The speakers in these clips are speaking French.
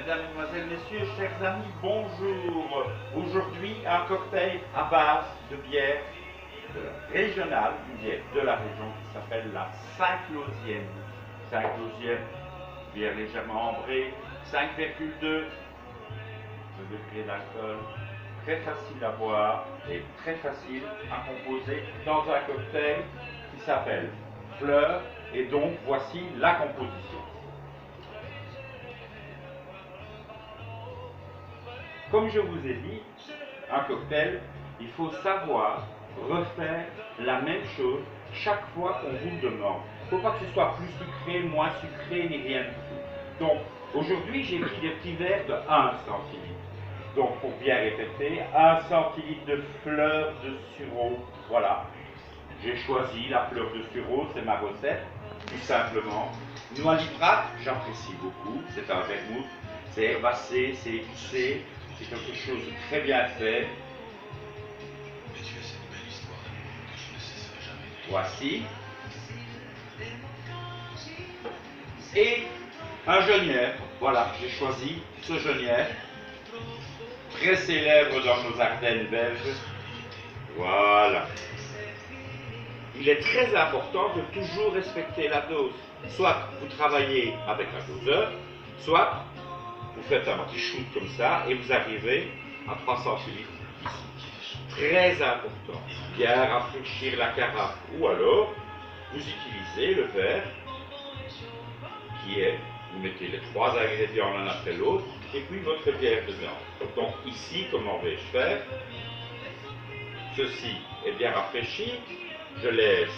Mesdames, Mesdemoiselles, Messieurs, chers amis, bonjour. Aujourd'hui, un cocktail à base de bière régionale, une bière de la région qui s'appelle la Saint-Clausienne. Saint-Clausienne, bière légèrement ambrée, 5,2 degrés d'alcool, très facile à boire et très facile à composer dans un cocktail qui s'appelle Fleur. Et donc, voici la composition. Comme je vous ai dit, un cocktail, il faut savoir refaire la même chose chaque fois qu'on vous le demande. Il ne faut pas que ce soit plus sucré, moins sucré, ni rien du tout. Donc, aujourd'hui, j'ai pris des petits verres de 1 centilitre. Donc, pour bien répéter, 1 centilitre de fleur de sureau. Voilà. J'ai choisi la fleur de sureau, c'est ma recette, tout simplement. Noix livrate, j'apprécie beaucoup. C'est un vermouth, c'est herbacé, c'est épicé. C'est quelque chose de très bien fait. Voici. Et un genièvre. Voilà, j'ai choisi ce genièvre. Très célèbre dans nos Ardennes belges. Voilà. Il est très important de toujours respecter la dose. Soit vous travaillez avec un doseur, soit vous faites un petit shoot comme ça et vous arrivez à 3 centilitres ici. Très important. Bien rafraîchir la carafe. Ou alors, vous utilisez le verre qui est, vous mettez les 3 ingrédients l'un après l'autre et puis votre bière dedans. Donc ici, comment vais-je faire? Ceci est bien rafraîchi. Je laisse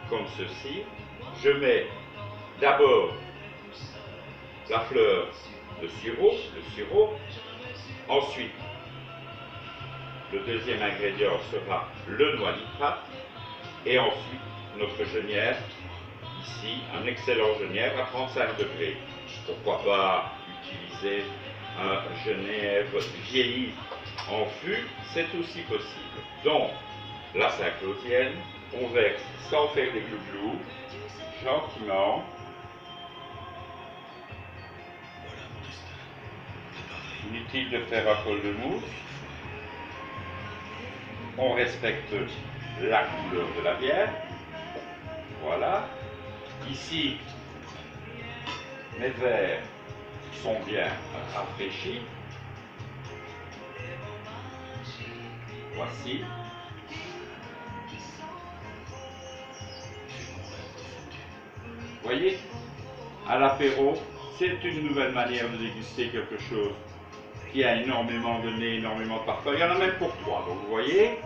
comme ceci. Je mets d'abord la fleur de sirop, le sirop. Ensuite, le deuxième ingrédient sera le noix nitrate. Et ensuite, notre genièvre. Ici, un excellent genièvre à 35 degrés. Pourquoi pas utiliser un genièvre vieilli en fût, c'est aussi possible. Donc, la Saint-Clausienne, on verse sans faire des glouglous, gentiment. Inutile de faire un col de mousse. On respecte la couleur de la bière. Voilà. Ici, mes verres sont bien rafraîchis. Voici. Vous voyez, à l'apéro, c'est une nouvelle manière de déguster quelque chose qui a énormément de nez, énormément de parfum. Il y en a même pour 3, donc vous voyez.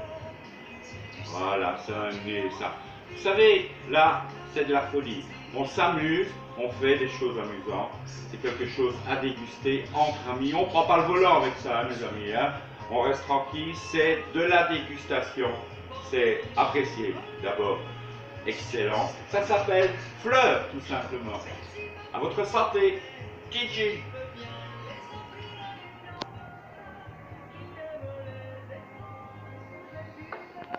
Voilà, c'est un nez, ça. Vous savez, là, c'est de la folie. On s'amuse, on fait des choses amusantes. C'est quelque chose à déguster entre amis. On ne prend pas le volant avec ça, hein, mes amis. Hein. On reste tranquille, c'est de la dégustation. C'est apprécié, d'abord. Excellent. Ça s'appelle Fleur, tout simplement. À votre santé. Gigi.